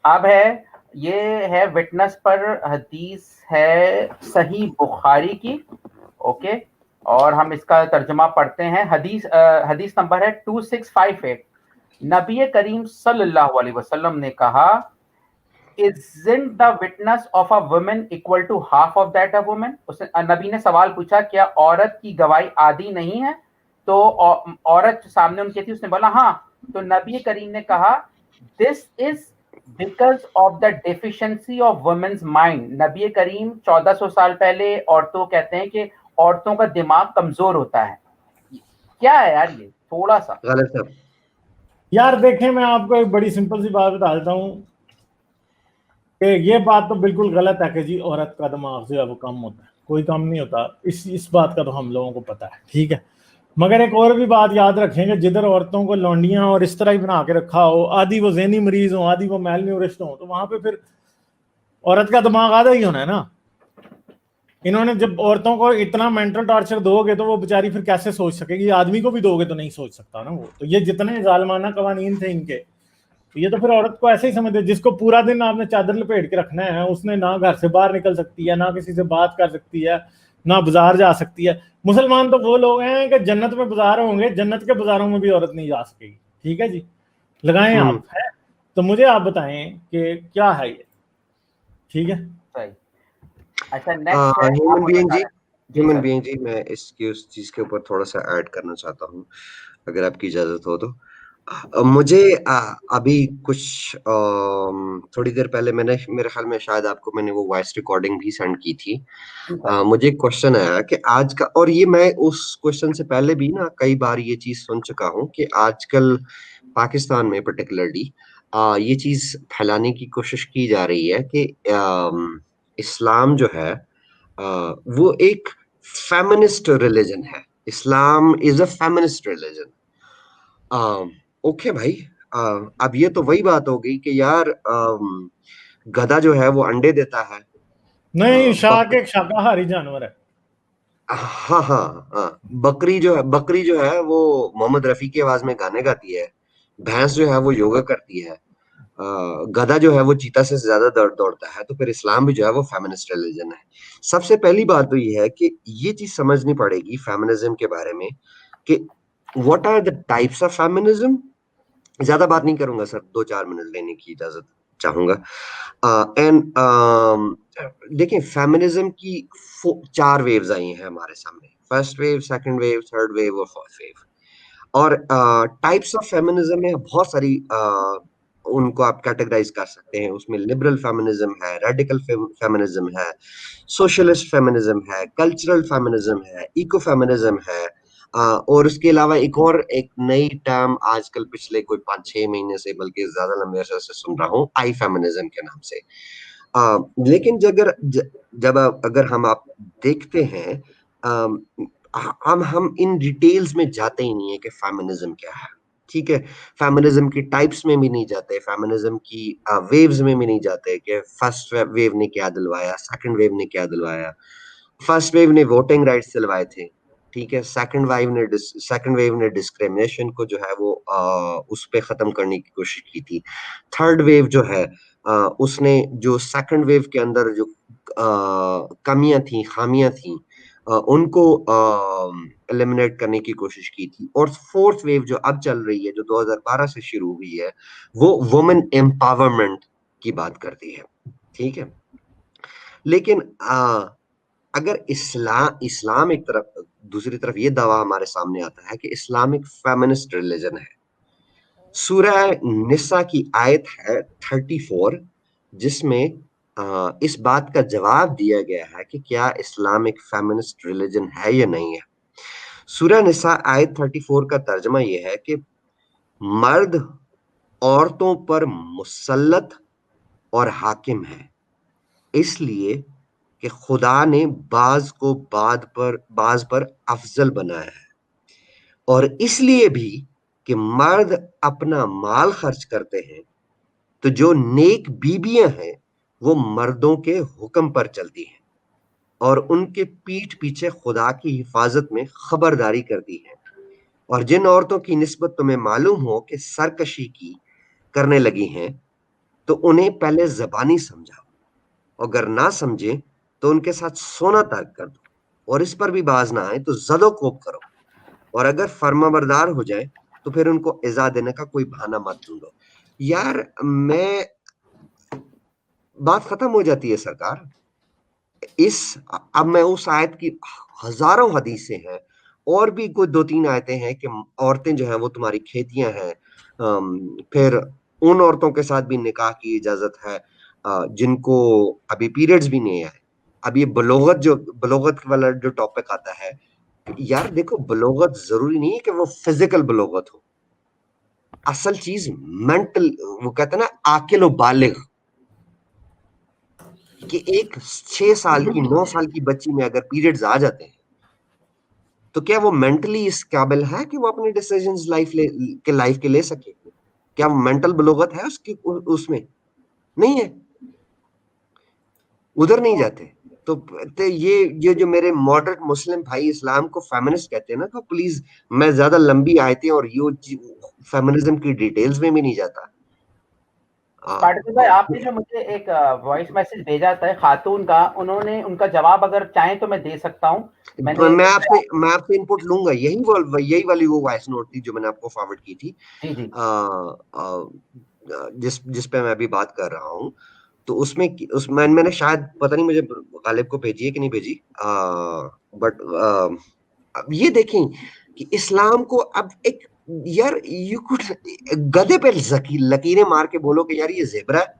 अब है, ये है विटनेस पर हदीस है सही बुखारी की। ओके, और हम इसका तर्जुमा पढ़ते हैं। हदीस नंबर है 2658। नबी करीम सल्लल्लाहु अलैहि वसल्लम ने कहा, Isn't the witness of a woman equal to half of that of woman? उसने, नबी ने सवाल पूछा, क्या औरत की गवाही आधी नहीं है? तो औरत सामने उनकी थी, उसने बोला हाँ। तो नबी करीम ने कहा, this is because of the deficiency of women's mind. Nabi Karim 1400 साल पहले औरतों कहते हैं कि औरतों का दिमाग कमजोर होता है। क्या है यार ये, थोड़ा सा गलत है यार देखें, मैं आपको एक बड़ी सिंपल सी बात बता देता हूँ कि ये बात तो बिल्कुल गलत है कि जी औरत का दिमाग जो है वो कम होता है। कोई कम नहीं होता, इस बात का तो हम लोगों को पता है, ठीक है। मगर एक और भी बात याद रखेंगे, जिधर औरतों को लौंडियां और इस तरह ही बना के रखा हो, आदि वो ज़हनी मरीज हो, आदि वो मेल न्यूरिस्ट हो, तो वहां पे फिर औरत का दिमाग आधा ही होना है ना। इन्होंने जब औरतों को इतना मेंटल टॉर्चर दोगे तो वो बेचारी फिर कैसे सोच सकेगी? आदमी को भी दोगे तो नहीं सोच सकता ना वो। तो ये जितने जालमाना कवानीन थे इनके, तो ये तो फिर औरत को ऐसे ही समझते, जिसको पूरा दिन आपने चादर लपेट के रखना है, उसने ना घर से बाहर निकल सकती है, ना किसी से बात कर सकती है, ना बाजार जा सकती है। मुसलमान तो वो लोग हैं कि जन्नत में बाजार होंगे, जन्नत के बाजारों में भी औरत नहीं जा सकेगी। ठीक है जी, लगाएं आप है। तो मुझे आप बताएं कि क्या है ये, ठीक है। सही। अच्छा, नेक्स्ट है, आप ह्यूमन बीइंग बता जी, रहे हैं। जी सर। मैं इसकी उस चीज के ऊपर थोड़ा सा ऐड करना चाहता हूँ, अगर आपकी इजाजत हो तो। मुझे अभी कुछ थोड़ी देर पहले मैंने, मेरे ख्याल में शायद आपको मैंने वो वॉइस रिकॉर्डिंग भी सेंड की थी। मुझे एक क्वेश्चन आया कि आज का, और ये मैं उस क्वेश्चन से पहले भी ना कई बार ये चीज सुन चुका हूँ कि आजकल पाकिस्तान में पर्टिकुलरली ये चीज फैलाने की कोशिश की जा रही है कि इस्लाम जो है वो एक फेमिनिस्ट रिलीजन है। Islam is a feminist religion. Okay भाई, अब ये तो वही बात हो गई कि यार गधा जो है वो अंडे देता है। नहीं, शाक बक एक शाकाहारी जानवर है। हाँ हाँ हाँ, बकरी जो है वो मोहम्मद रफी की आवाज में गाने गाती है। भैंस जो है वो योगा करती है। गधा जो है वो चीता से ज्यादा दौड़ता है। तो फिर इस्लाम भी जो है वो फेमिनिस्ट रिलीजन है। सबसे पहली बात तो ये है कि ये चीज समझनी पड़ेगी फेमिनिज्म के बारे में कि what are the types of feminism. ज्यादा बात नहीं करूंगा सर, 2-4 मिनट लेने की इजाजत चाहूंगा। एंड देखिए, फेमिनिज्म की 4 वेव्स आई हैं हमारे सामने। First wave, second wave, third wave और फोर्थ वेव। और टाइप्स ऑफ फेमिनिज्म में बहुत सारी उनको आप कैटेगराइज कर सकते हैं। उसमें लिबरल फेमिनिज्म है, रेडिकल फेमिनिज्म है, सोशलिस्ट फेमिनिज्म है, कल्चरल फेमिनिज्म है, इको फेमिनिज्म है। और उसके अलावा एक नई टर्म आजकल पिछले कोई 5-6 महीने से, बल्कि ज्यादा लंबे अरसे से सुन रहा हूँ, आई फेमिनिज्म के नाम से। लेकिन जब अगर हम आप देखते हैं, हम इन डिटेल्स में जाते ही नहीं है कि फेमिनिज्म क्या है। ठीक है, फेमिनिज्म की टाइप्स में भी नहीं जाते, फेमिनिज्म की वेव्स में भी नहीं जाते कि फर्स्ट वेव ने क्या दिलवाया, सेकंड वेव ने क्या दिलवाया। फर्स्ट वेव ने वोटिंग राइट्स दिलवाए थे, ठीक है। सेकंड वेव ने डिस्क्रिमिनेशन को जो है वो उस पे खत्म करने की कोशिश की थी। थर्ड वेव जो है उसने जो सेकंड वेव के अंदर जो कमियां थी, खामियां थी, उनको एलिमिनेट करने की कोशिश की थी। और फोर्थ वेव जो अब चल रही है, जो 2012 से शुरू हुई है, वो वुमेन एम्पावरमेंट की बात करती है। ठीक है, लेकिन अगर इस्लाम एक तरफ, दूसरी तरफ ये दावा हमारे सामने आता है कि इस्लाम एक फेमिनिस्ट रिलीजन है। सूरह निसा की आयत है 34, जिसमें इस बात का जवाब दिया गया है कि क्या इस्लाम एक फेमिनिस्ट रिलीजन है या नहीं है। सूरह निसा आयत 34 का तर्जमा यह है कि मर्द औरतों पर मुसल्लत और हाकिम है, इसलिए कि खुदा ने बाज पर अफजल बनाया है, और इसलिए भी कि मर्द अपना माल खर्च करते हैं, तो जो नेक बीबियां हैं वो मर्दों के हुक्म पर चलती हैं और उनके पीठ पीछे खुदा की हिफाजत में खबरदारी करती हैं। और जिन औरतों की निस्बत तुम्हें मालूम हो कि सरकशी की करने लगी हैं, तो उन्हें पहले ज़बानी समझाओ, अगर ना समझे तो उनके साथ सोना तर्क कर दो, और इस पर भी बाज ना आए तो जदो कोप करो, और अगर फर्माबरदार हो जाए तो फिर उनको इज़ा देने का कोई बहाना मत ढूंढो। यार बात खत्म हो जाती है सरकार। अब मैं उस आयत की हजारों हदीसें हैं, और भी कोई 2-3 आयतें हैं कि औरतें जो हैं वो तुम्हारी खेतियां हैं। फिर उन औरतों के साथ भी निकाह की इजाजत है जिनको अभी पीरियड्स भी नहीं आए। अब ये बलोगत वाला जो टॉपिक आता है, यार देखो, बलोगत जरूरी नहीं है कि वो फिजिकल बलोगत हो। असल चीज मेंटल, वो कहते हैं ना आकिल व बालिग, कि एक 6 साल की 9 साल की बच्ची में अगर पीरियड्स आ जाते हैं तो क्या वो मेंटली इस काबिल है कि वो अपने डिसीजंस लाइफ के ले सके? क्या वो मेंटल बलोगत है उसकी उसमें? नहीं है, उधर नहीं जाते। तो ये जो मेरे मॉडरेट मुस्लिम भाई इस्लाम को फेमिनिस्ट कहते हैं ना, तो प्लीज, मैं ज्यादा लंबी आयतें और ये फेमिनिज्म की डिटेल्स में भी नहीं जाता। पाटिल भाई, आपने जो मुझे एक वॉइस मैसेज भेजा था खातून का, उन्होंने उनका जवाब अगर चाहें तो मैं दे सकता हूँ। मैं आपसे इनपुट लूंगा। यही वाली वो वॉइस नोट थी जो मैंने आपको फॉरवर्ड की थी, जी जी। जिस पे मैं अभी बात कर रहा हूँ। तो उसमें मैंने शायद, पता नहीं मुझे गालिब को भेजी है कि नहीं भेजी, बट अब ये देखें कि इस्लाम को अब एक, यार यू कुड गधे पे लकीरें मार के बोलो कि यार ये ज़ेब्रा है।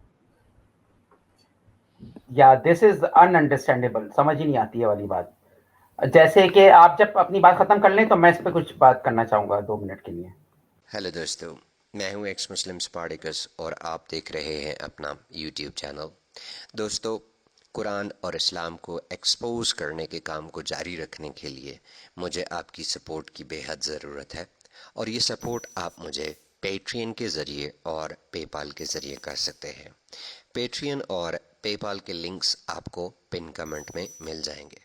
या दिस इज अनअंडरस्टैंडेबल, समझ ही नहीं आती है वाली बात। जैसे कि आप जब अपनी बात खत्म कर लें तो मैं इस पे कुछ बात करना चाहूंगा 2 मिनट के लिए। हेलो दोस्तों, मैं हूं एक्स मुस्लिम स्पार्टिकस और आप देख रहे हैं अपना यूट्यूब चैनल। दोस्तों, कुरान और इस्लाम को एक्सपोज करने के काम को जारी रखने के लिए मुझे आपकी सपोर्ट की बेहद ज़रूरत है, और ये सपोर्ट आप मुझे पेट्रियन के ज़रिए और पेपाल के ज़रिए कर सकते हैं। पेट्रियन और पेपाल के लिंक्स आपको पिन कमेंट में मिल जाएंगे।